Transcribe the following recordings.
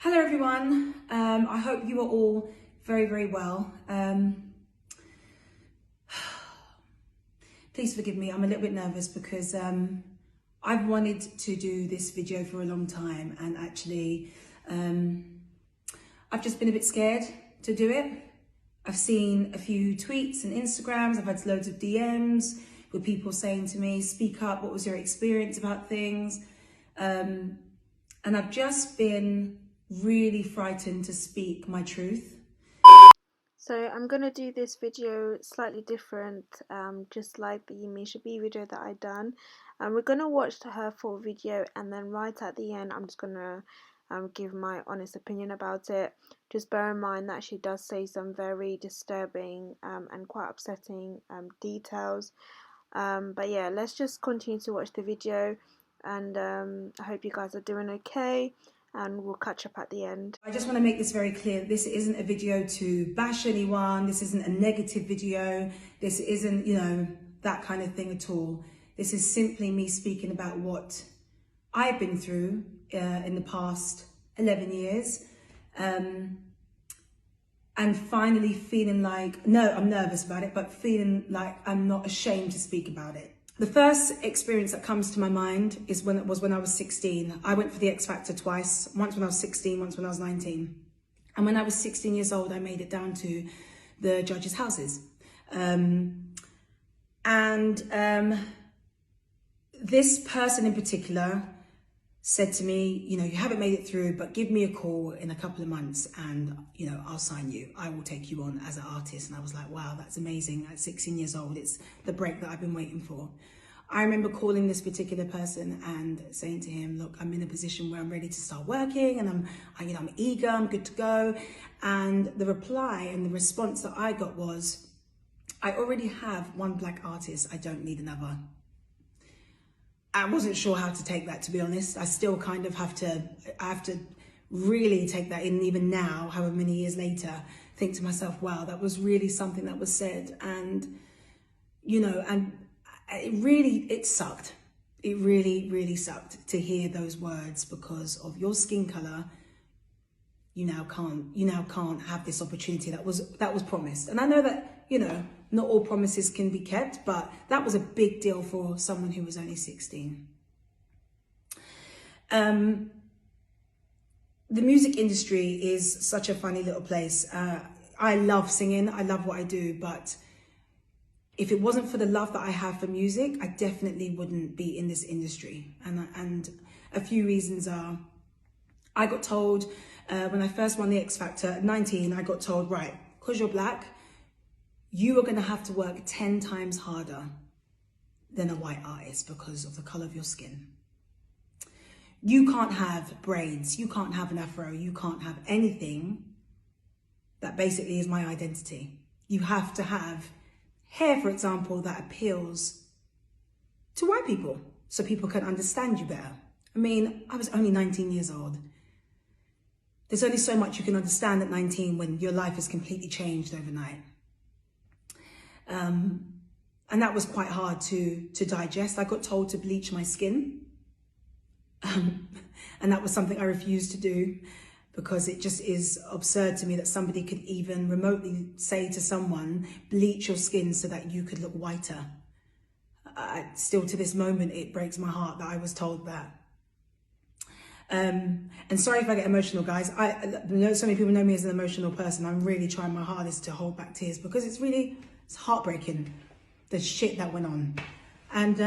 Hello everyone, I hope you are all very well. Please forgive me, I'm a little bit nervous because I've wanted to do this video for a long time, and actually I've just been a bit scared to do it. I've seen a few tweets and Instagrams, I've had loads of DMs with people saying to me, speak up, what was your experience about things? And I've just been really frightened to speak my truth. So I'm going to do this video slightly different, just like the Misha B video that I done. We're going to watch her full video, and then right at the end I'm just going to give my honest opinion about it. Just bear in mind that she does say some very disturbing and quite upsetting details. But yeah, let's just continue to watch the video, and I hope you guys are doing okay, and we'll catch up at the end. I just want to make this very clear. This isn't a video to bash anyone. This isn't a negative video. This isn't, that kind of thing at all. This is simply me speaking about what I've been through in the past 11 years. And finally feeling like, no, I'm nervous about it, but feeling like I'm not ashamed to speak about it. The first experience that comes to my mind is when I was 16. I went for the X Factor twice, once when I was 16, once when I was 19. And when I was 16 years old, I made it down to the judges' houses. This person in particular said to me, you haven't made it through, but give me a call in a couple of months and, I'll sign you. I will take you on as an artist. And I was like, wow, that's amazing. At 16 years old, it's the break that I've been waiting for. I remember calling this particular person and saying to him, look, I'm in a position where I'm ready to start working, and I'm eager, I'm good to go. And the reply and the response that I got was, I already have one black artist, I don't need another. I wasn't sure how to take that, to be honest. I still kind of have to really take that in, even now, however many years later, think to myself, wow, that was really something that was said. And, and it sucked. It really sucked to hear those words. Because of your skin color, you now can't have this opportunity that was promised. And I know that, not all promises can be kept, but that was a big deal for someone who was only 16. The music industry is such a funny little place. I love singing, I love what I do, but if it wasn't for the love that I have for music, I definitely wouldn't be in this industry. And a few reasons are, I got told when I first won the X Factor at 19, I got told, right, because you're black, you are going to have to work 10 times harder than a white artist because of the color of your skin. You can't have braids, you can't have an afro, you can't have anything that basically is my identity. You have to have hair, for example, that appeals to white people so people can understand you better. I mean, I was only 19 years old. There's only so much you can understand at 19 when your life has completely changed overnight. And that was quite hard to digest. I got told to bleach my skin. And that was something I refused to do, because it just is absurd to me that somebody could even remotely say to someone, bleach your skin so that you could look whiter. Still to this moment, it breaks my heart that I was told that. And sorry if I get emotional, guys. I know so many people know me as an emotional person. I'm really trying my hardest to hold back tears, because it's heartbreaking, the shit that went on. And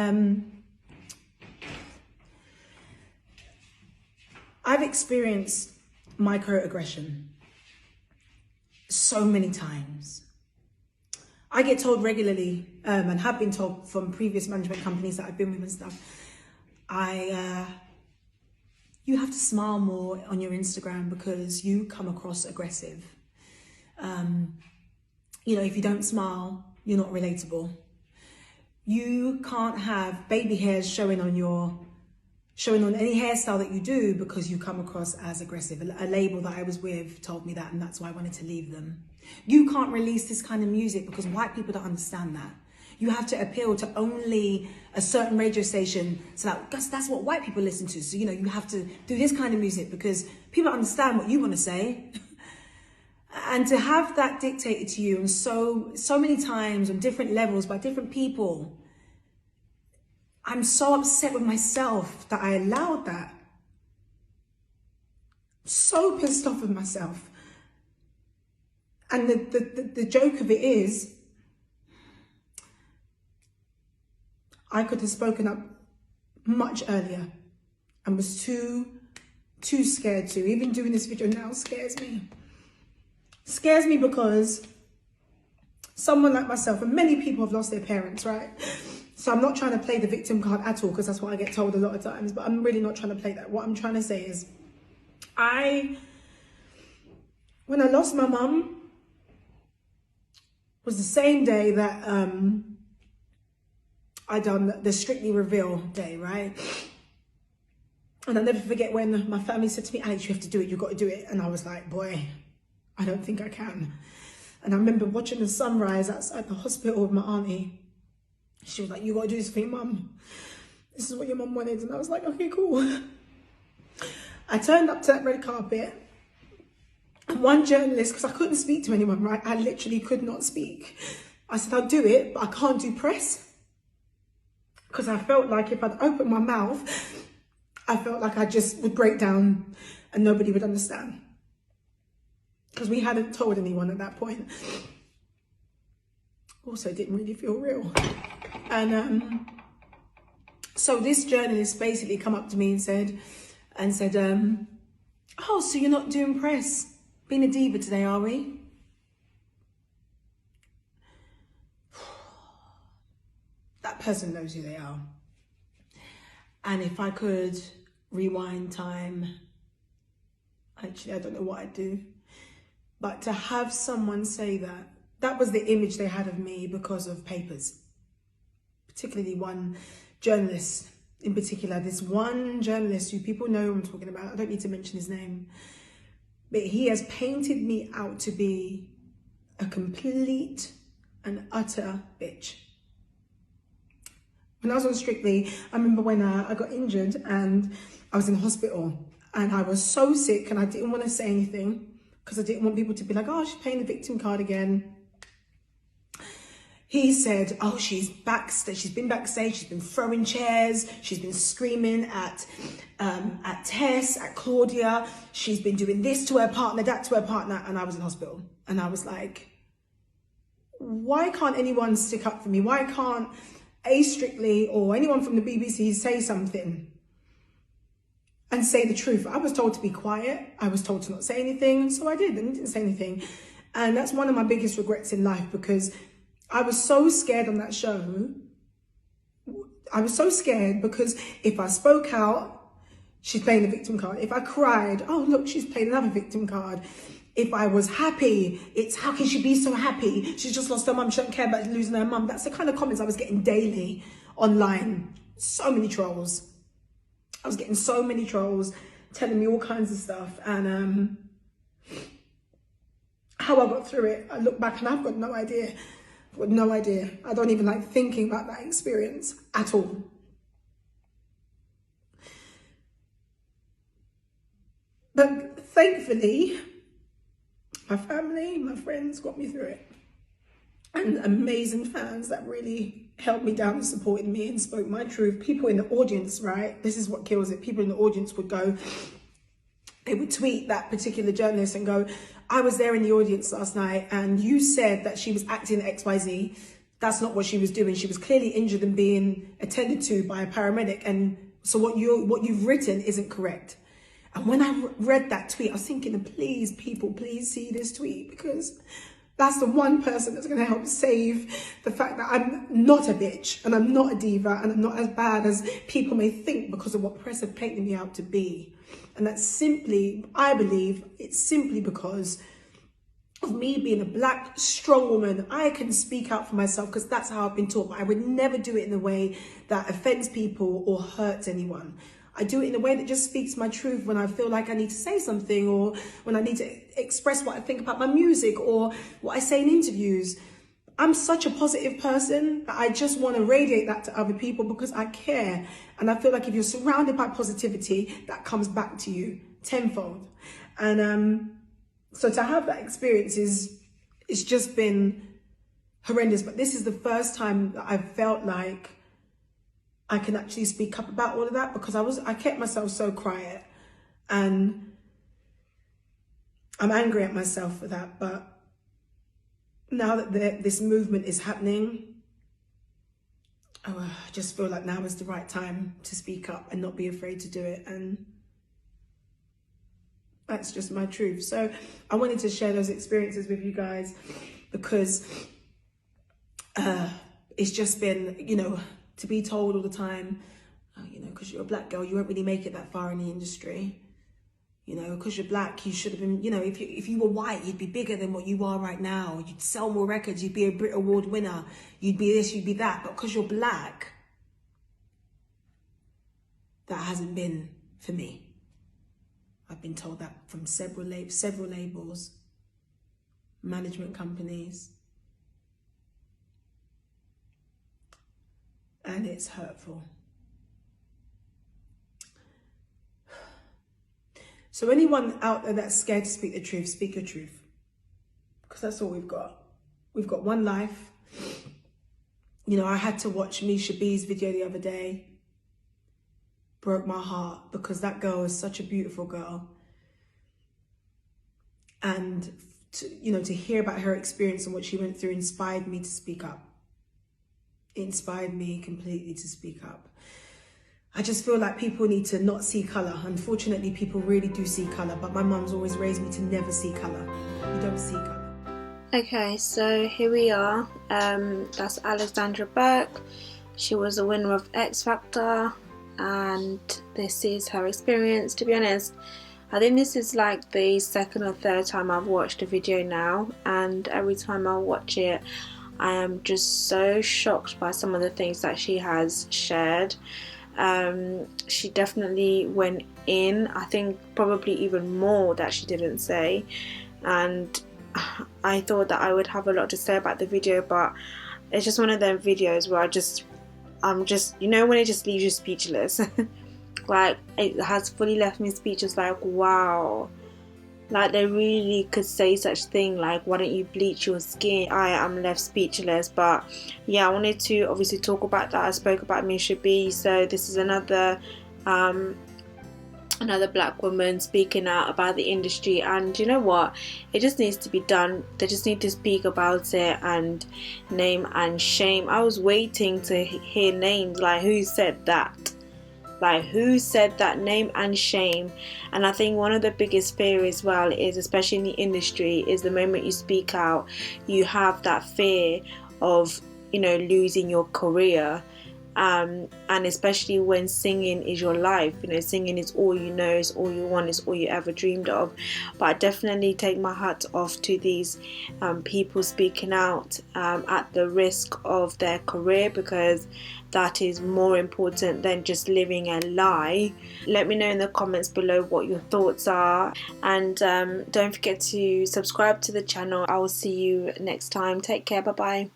I've experienced microaggression so many times. I get told regularly, and have been told from previous management companies that I've been with and stuff, you have to smile more on your Instagram because you come across aggressive. If you don't smile, you're not relatable. You can't have baby hairs showing on any hairstyle that you do because you come across as aggressive. A label that I was with told me that, and that's why I wanted to leave them. You can't release this kind of music because white people don't understand that. You have to appeal to only a certain radio station, so that's what white people listen to. So, you know, you have to do this kind of music because people understand what you want to say. And to have that dictated to you and so many times on different levels by different people, I'm so upset with myself that I allowed that. So pissed off with myself. And the joke of it is, I could have spoken up much earlier and was too scared to. Even doing this video now scares me. Scares me because someone like myself, and many people have lost their parents, right? So I'm not trying to play the victim card at all, because that's what I get told a lot of times, but I'm really not trying to play that. What I'm trying to say is, when I lost my mum, was the same day that I done the Strictly Reveal day, right? And I'll never forget when my family said to me, Alex, you have to do it, you've got to do it. And I was like, boy, I don't think I can. And I remember watching the sunrise outside the hospital with my auntie. She was like, you got to do this for your mum. This is what your mum wanted. And I was like, okay, cool. I turned up to that red carpet. And one journalist, because I couldn't speak to anyone, right? I literally could not speak. I said, I'll do it, but I can't do press. Because I felt like if I'd opened my mouth, I felt like I just would break down and nobody would understand. Because we hadn't told anyone at that point. Also, it didn't really feel real. And so this journalist basically come up to me and said, oh, so you're not doing press? Being a diva today, are we? That person knows who they are. And if I could rewind time, actually, I don't know what I'd do. But to have someone say that, that was the image they had of me because of papers. Particularly one journalist in particular. This one journalist who people know who I'm talking about. I don't need to mention his name. But he has painted me out to be a complete and utter bitch. When I was on Strictly, I remember when I got injured and I was in hospital and I was so sick and I didn't want to say anything because I didn't want people to be like, oh, she's playing the victim card again. He said, oh, she's backstage. She's been backstage. She's been throwing chairs. She's been screaming at Tess, at Claudia. She's been doing this to her partner, that to her partner. And I was in hospital. And I was like, why can't anyone stick up for me? Why can't Strictly or anyone from the BBC say something and say the truth? I was told to be quiet. I was told to not say anything. So I did, and I didn't say anything. And that's one of my biggest regrets in life, because I was so scared on that show. I was so scared because if I spoke out, she's playing the victim card. If I cried, oh, look, she's playing another victim card. If I was happy, it's how can she be so happy? She's just lost her mum. She don't care about losing her mum. That's the kind of comments I was getting daily online. So many trolls. I was getting so many trolls telling me all kinds of stuff. And how I got through it, I look back and I've got no idea. I've got no idea. I don't even like thinking about that experience at all. But thankfully, my family, my friends got me through it. And amazing fans that really held me down and supported me and spoke my truth. People in the audience, right? This is what kills it. People in the audience would go, they would tweet that particular journalist and go, I was there in the audience last night and you said that she was acting XYZ. That's not what she was doing. She was clearly injured and being attended to by a paramedic. And so what you've written isn't correct. And when I read that tweet, I was thinking, please, people, please see this tweet, because that's the one person that's going to help save the fact that I'm not a bitch and I'm not a diva and I'm not as bad as people may think because of what press have painted me out to be. And that's simply, I believe, it's simply because of me being a black, strong woman. I can speak out for myself because that's how I've been taught, but I would never do it in a way that offends people or hurts anyone. I do it in a way that just speaks my truth when I feel like I need to say something, or when I need to express what I think about my music or what I say in interviews. I'm such a positive person that I just want to radiate that to other people because I care. And I feel like if you're surrounded by positivity, that comes back to you tenfold. And so to have that experience it's just been horrendous. But this is the first time that I've felt like I can actually speak up about all of that, because I kept myself so quiet, and I'm angry at myself for that. But now that this movement is happening, I just feel like now is the right time to speak up and not be afraid to do it. And that's just my truth. So I wanted to share those experiences with you guys, because it's just been, you know, to be told all the time, you know, because you're a black girl, you won't really make it that far in the industry. You know, because you're black, you should have been, you know, if you were white, you'd be bigger than what you are right now. You'd sell more records, you'd be a Brit Award winner, you'd be this, you'd be that. But because you're black, that hasn't been for me. I've been told that from several labels, management companies. And it's hurtful. So anyone out there that's scared to speak the truth, speak your truth. Because that's all we've got. We've got one life. You know, I had to watch Misha B's video the other day. Broke my heart, because that girl is such a beautiful girl. And, to hear about her experience and what she went through inspired me to speak up. It inspired me completely to speak up. I just feel like people need to not see colour. Unfortunately, people really do see colour, but my mum's always raised me to never see colour. You don't see colour. Okay, so here we are. That's Alexandra Burke. She was the winner of X Factor, and this is her experience. To be honest, I think this is like the second or third time I've watched the video now, and every time I watch it, I am just so shocked by some of the things that she has shared. She definitely went in, I think probably even more that she didn't say, and I thought that I would have a lot to say about the video, but it's just one of them videos where I'm just, you know, when it just leaves you speechless. Like, it has fully left me speechless, like, wow, like they really could say such thing, like, why don't you bleach your skin? I am left speechless. But yeah, I wanted to obviously talk about that. I spoke about Misha B, so this is another black woman speaking out about the industry, and you know what, it just needs to be done. They just need to speak about it and name and shame. I was waiting to hear names, like who said that, name and shame. And I think one of the biggest fear as well is, especially in the industry, is the moment you speak out, you have that fear of, you know, losing your career. And especially when singing is your life, you know, singing is all you know, is all you want, is all you ever dreamed of. But I definitely take my hat off to these people speaking out at the risk of their career, because that is more important than just living a lie. Let me know in the comments below what your thoughts are, and don't forget to subscribe to the channel. I will see you next time. Take care. Bye bye.